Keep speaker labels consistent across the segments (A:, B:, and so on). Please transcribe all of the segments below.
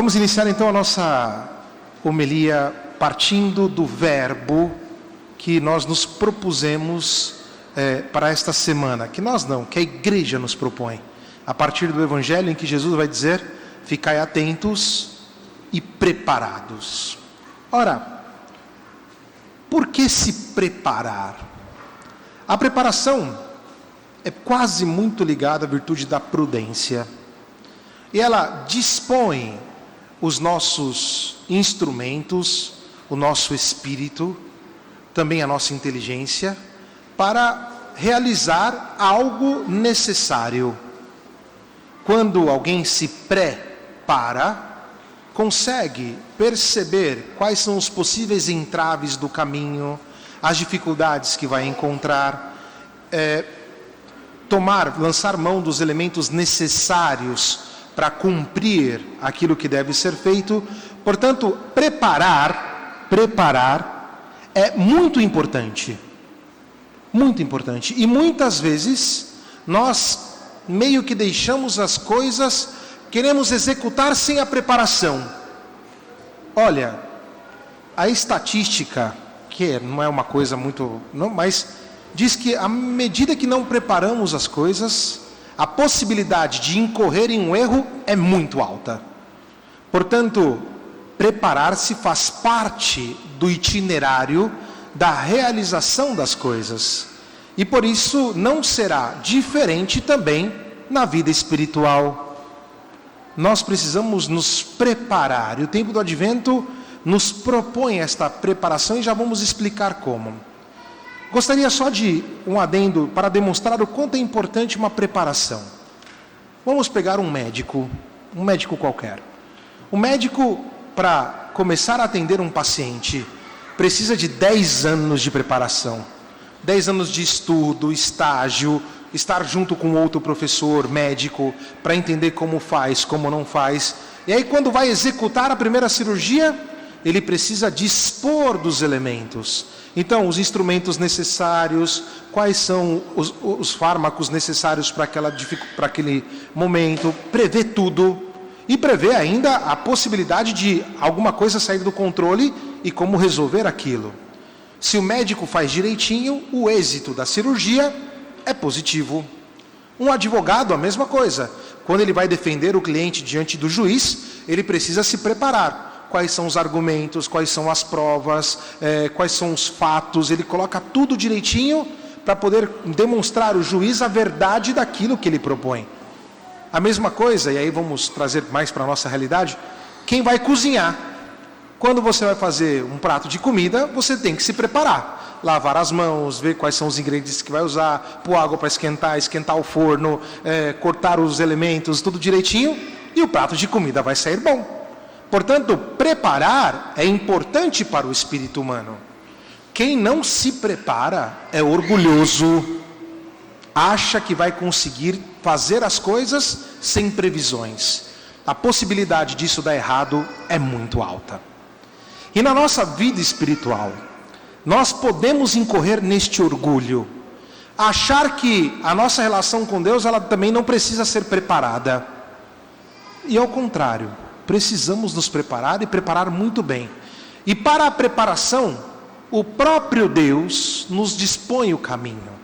A: Vamos iniciar então a nossa homilia partindo do verbo que nós nos propusemos para esta semana. Que nós não, que a igreja nos propõe. A partir do evangelho em que Jesus vai dizer: ficai atentos e preparados. Ora, por que se preparar? A preparação é quase muito ligada à virtude da prudência. E ela dispõe os nossos instrumentos, o nosso espírito, também a nossa inteligência, para realizar algo necessário. Quando alguém se prepara, consegue perceber quais são os possíveis entraves do caminho, as dificuldades que vai encontrar, lançar mão dos elementos necessários para cumprir aquilo que deve ser feito. Portanto, preparar é muito importante. Muito importante. E muitas vezes nós meio que deixamos as coisas, queremos executar sem a preparação. Olha, a estatística, que não é uma coisa muito... não, mas diz que à medida que não preparamos as coisas, a possibilidade de incorrer em um erro é muito alta. Portanto, preparar-se faz parte do itinerário da realização das coisas. E por isso não será diferente também na vida espiritual. Nós precisamos nos preparar. E o tempo do Advento nos propõe esta preparação e já vamos explicar como. Gostaria só de um adendo para demonstrar o quanto é importante uma preparação. Vamos pegar um médico qualquer. O médico, para começar a atender um paciente, precisa de 10 anos de preparação. 10 anos de estudo, estágio, estar junto com outro professor médico, para entender como faz, como não faz. E aí, quando vai executar a primeira cirurgia, ele precisa dispor dos elementos. Então, os instrumentos necessários, quais são os fármacos necessários para aquele momento, prever tudo. E prever ainda a possibilidade de alguma coisa sair do controle e como resolver aquilo. Se o médico faz direitinho, o êxito da cirurgia é positivo. Um advogado, a mesma coisa. Quando ele vai defender o cliente diante do juiz, ele precisa se preparar. Quais são os argumentos, quais são as provas, quais são os fatos. Ele coloca tudo direitinho para poder demonstrar ao juiz a verdade daquilo que ele propõe. A mesma coisa, e aí vamos trazer mais para a nossa realidade, quem vai cozinhar. Quando você vai fazer um prato de comida, você tem que se preparar. Lavar as mãos, ver quais são os ingredientes que vai usar, pôr água para esquentar o forno, cortar os elementos, tudo direitinho, e o prato de comida vai sair bom. Portanto, preparar é importante para o espírito humano. Quem não se prepara é orgulhoso, acha que vai conseguir fazer as coisas sem previsões. A possibilidade disso dar errado é muito alta. E na nossa vida espiritual, nós podemos incorrer neste orgulho, achar que a nossa relação com Deus, ela também não precisa ser preparada. E ao contrário, precisamos nos preparar e preparar muito bem. E para a preparação, o próprio Deus nos dispõe o caminho.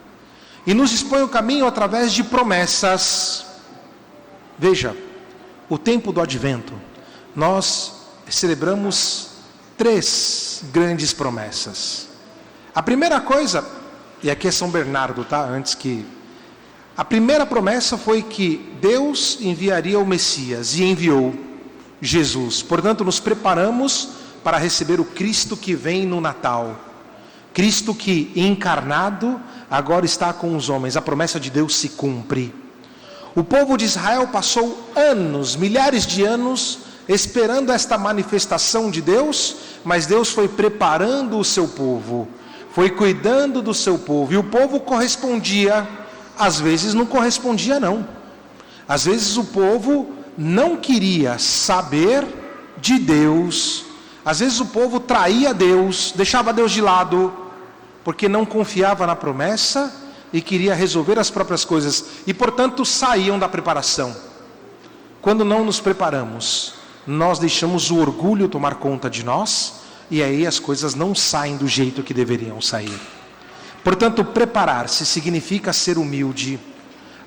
A: E nos dispõe o caminho através de promessas. Veja, o tempo do Advento, nós celebramos 3 grandes promessas. A primeira coisa, e aqui é São Bernardo, tá? A primeira promessa foi que Deus enviaria o Messias, e enviou Jesus. Portanto, nos preparamos para receber o Cristo que vem no Natal. Cristo que, encarnado, agora está com os homens. A promessa de Deus se cumpre. O povo de Israel passou anos, milhares de anos, esperando esta manifestação de Deus, mas Deus foi preparando o seu povo, foi cuidando do seu povo, e o povo correspondia. Às vezes não correspondia não. Às vezes o povo não queria saber de Deus. Às vezes o povo traía Deus, deixava Deus de lado, porque não confiava na promessa e queria resolver as próprias coisas. E portanto saíam da preparação. Quando não nos preparamos, nós deixamos o orgulho tomar conta de nós, e aí as coisas não saem do jeito que deveriam sair. Portanto, preparar-se significa ser humilde,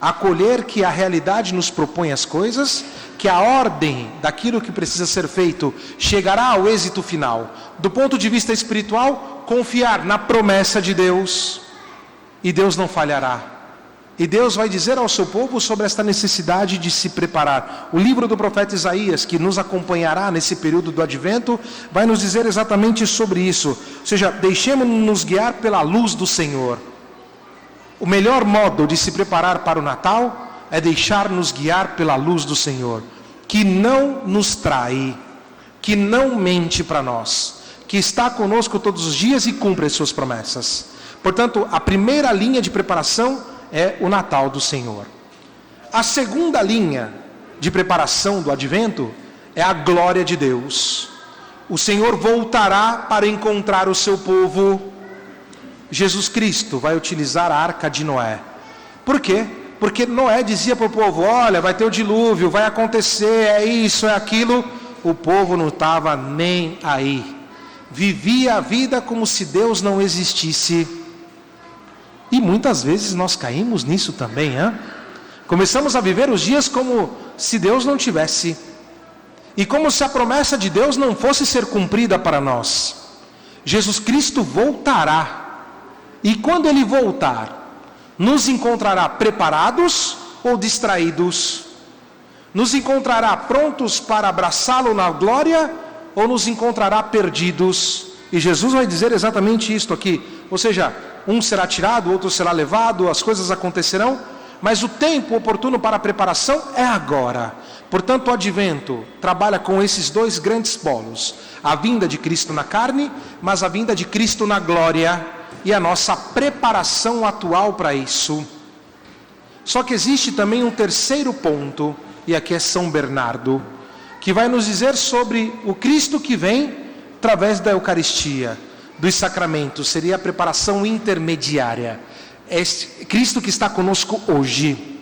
A: acolher que a realidade nos propõe as coisas, que a ordem daquilo que precisa ser feito chegará ao êxito final. Do ponto de vista espiritual, confiar na promessa de Deus, e Deus não falhará. E Deus vai dizer ao seu povo sobre esta necessidade de se preparar. O livro do profeta Isaías, que nos acompanhará nesse período do advento, vai nos dizer exatamente sobre isso. Ou seja, deixemos-nos guiar pela luz do Senhor. O melhor modo de se preparar para o Natal é deixar-nos guiar pela luz do Senhor, que não nos trai, que não mente para nós, que está conosco todos os dias e cumpre as suas promessas. Portanto, a primeira linha de preparação é o Natal do Senhor. A segunda linha de preparação do advento é a glória de Deus. O Senhor voltará para encontrar o seu povo. Jesus Cristo vai utilizar a arca de Noé. Por quê? Porque Noé dizia para o povo: olha, vai ter o dilúvio, vai acontecer, é isso, é aquilo. O povo não estava nem aí. Vivia a vida como se Deus não existisse. E muitas vezes nós caímos nisso também, hein? Começamos a viver os dias como se Deus não tivesse. E como se a promessa de Deus não fosse ser cumprida para nós. Jesus Cristo voltará. E quando Ele voltar, nos encontrará preparados ou distraídos? Nos encontrará prontos para abraçá-lo na glória ou nos encontrará perdidos? E Jesus vai dizer exatamente isto aqui. Ou seja, um será tirado, outro será levado, as coisas acontecerão, mas o tempo oportuno para a preparação é agora. Portanto, o advento trabalha com esses dois grandes polos: a vinda de Cristo na carne, mas a vinda de Cristo na glória, e a nossa preparação atual para isso. Só que existe também um terceiro ponto, e aqui é São Bernardo, que vai nos dizer sobre o Cristo que vem através da Eucaristia, dos sacramentos. Seria a preparação intermediária. É Cristo que está conosco hoje.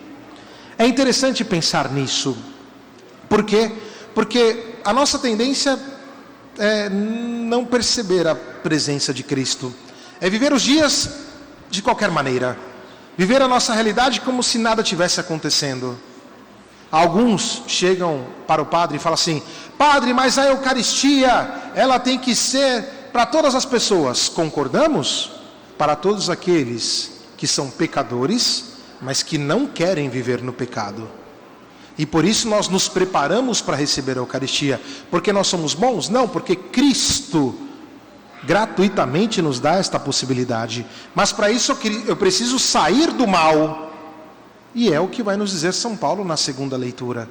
A: É interessante pensar nisso. Por quê? Porque a nossa tendência é não perceber a presença de Cristo. É viver os dias de qualquer maneira. Viver a nossa realidade como se nada tivesse acontecendo. Alguns chegam para o padre e falam assim: padre, mas a Eucaristia, ela tem que ser para todas as pessoas. Concordamos? Para todos aqueles que são pecadores, mas que não querem viver no pecado. E por isso nós nos preparamos para receber a Eucaristia. Porque nós somos bons? Não, porque Cristo gratuitamente nos dá esta possibilidade. Mas para isso eu preciso sair do mal. E é o que vai nos dizer São Paulo na segunda leitura.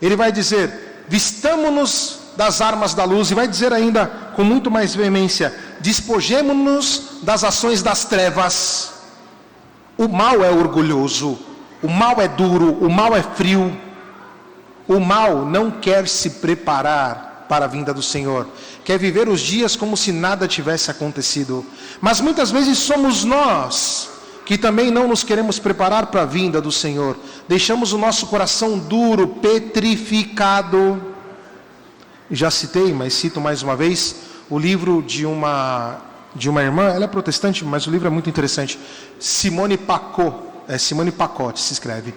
A: Ele vai dizer: vistamo-nos das armas da luz, e vai dizer ainda com muito mais veemência: despojemo-nos das ações das trevas. O mal é orgulhoso, o mal é duro, o mal é frio. O mal não quer se preparar para a vinda do Senhor, quer viver os dias como se nada tivesse acontecido. Mas muitas vezes somos nós que também não nos queremos preparar para a vinda do Senhor. Deixamos o nosso coração duro, petrificado. Já citei, mas cito mais uma vez, o livro de uma irmã. Ela é protestante, mas o livro é muito interessante. Simone Pacotti se escreve.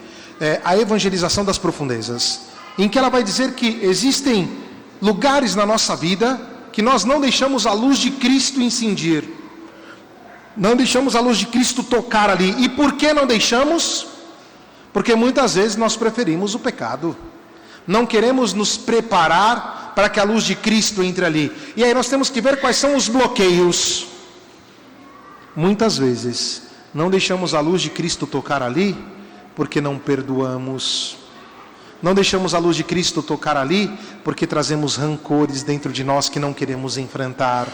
A: A Evangelização das Profundezas, em que ela vai dizer que existem lugares na nossa vida que nós não deixamos a luz de Cristo incidir. Não deixamos a luz de Cristo tocar ali. E por que não deixamos? Porque muitas vezes nós preferimos o pecado. Não queremos nos preparar para que a luz de Cristo entre ali. E aí nós temos que ver quais são os bloqueios. Muitas vezes não deixamos a luz de Cristo tocar ali porque não perdoamos. Não deixamos a luz de Cristo tocar ali porque trazemos rancores dentro de nós que não queremos enfrentar.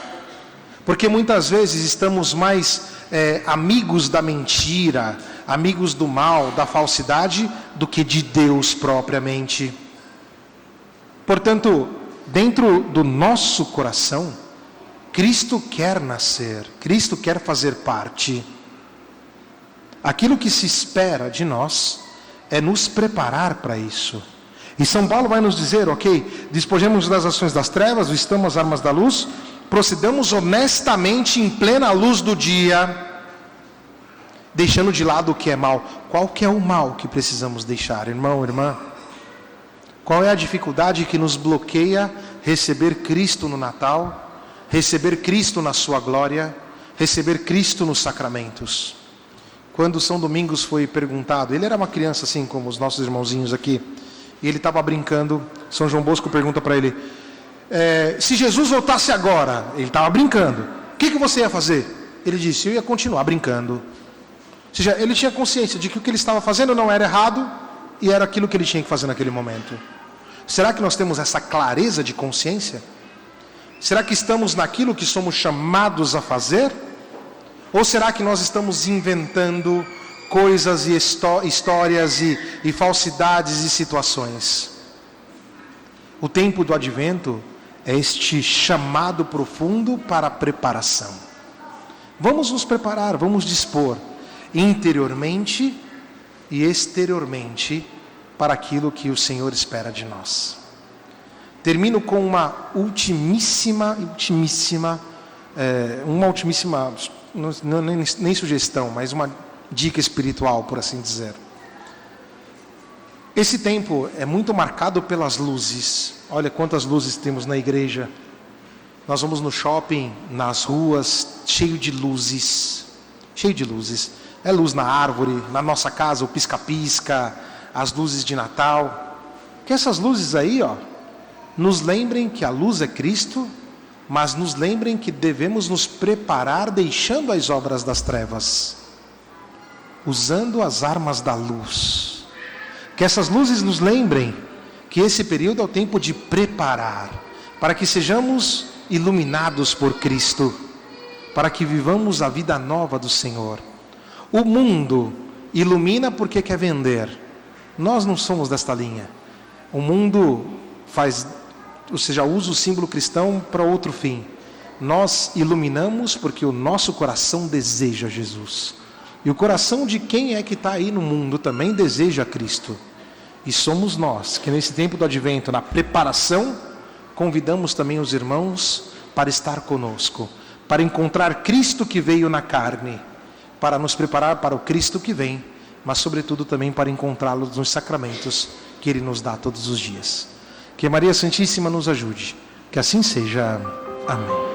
A: Porque muitas vezes estamos mais amigos da mentira, amigos do mal, da falsidade, do que de Deus propriamente. Portanto, dentro do nosso coração, Cristo quer nascer, Cristo quer fazer parte. Aquilo que se espera de nós é nos preparar para isso. E São Paulo vai nos dizer, ok, despojemos das ações das trevas, vistamos as armas da luz, procedamos honestamente em plena luz do dia, deixando de lado o que é mal. Qual que é o mal que precisamos deixar, irmão, irmã? Qual é a dificuldade que nos bloqueia receber Cristo no Natal, receber Cristo na sua glória, receber Cristo nos sacramentos? Quando São Domingos foi perguntado, ele era uma criança assim como os nossos irmãozinhos aqui, e ele estava brincando, São João Bosco pergunta para ele, se Jesus voltasse agora, ele estava brincando, o que você ia fazer? Ele disse, eu ia continuar brincando. Ou seja, ele tinha consciência de que o que ele estava fazendo não era errado, e era aquilo que ele tinha que fazer naquele momento. Será que nós temos essa clareza de consciência? Será que estamos naquilo que somos chamados a fazer? Ou será que nós estamos inventando coisas e histórias e falsidades e situações? O tempo do advento é este chamado profundo para a preparação. Vamos nos preparar, vamos dispor interiormente e exteriormente para aquilo que o Senhor espera de nós. Termino com uma ultimíssima, nem sugestão, mas uma dica espiritual, por assim dizer. Esse tempo é muito marcado pelas luzes. Olha quantas luzes temos na igreja. Nós vamos no shopping, nas ruas, cheio de luzes. Cheio de luzes. É luz na árvore, na nossa casa, o pisca-pisca, as luzes de Natal. Que essas luzes aí, nos lembrem que a luz é Cristo, mas nos lembrem que devemos nos preparar deixando as obras das trevas, usando as armas da luz. Que essas luzes nos lembrem que esse período é o tempo de preparar, para que sejamos iluminados por Cristo, para que vivamos a vida nova do Senhor. O mundo ilumina porque quer vender. Nós não somos desta linha. O mundo usa o símbolo cristão para outro fim. Nós iluminamos porque o nosso coração deseja Jesus. E o coração de quem é que está aí no mundo também deseja Cristo. E somos nós que nesse tempo do advento, na preparação, convidamos também os irmãos para estar conosco, para encontrar Cristo que veio na carne, para nos preparar para o Cristo que vem, mas sobretudo também para encontrá-lo nos sacramentos que Ele nos dá todos os dias. Que Maria Santíssima nos ajude. Que assim seja. Amém.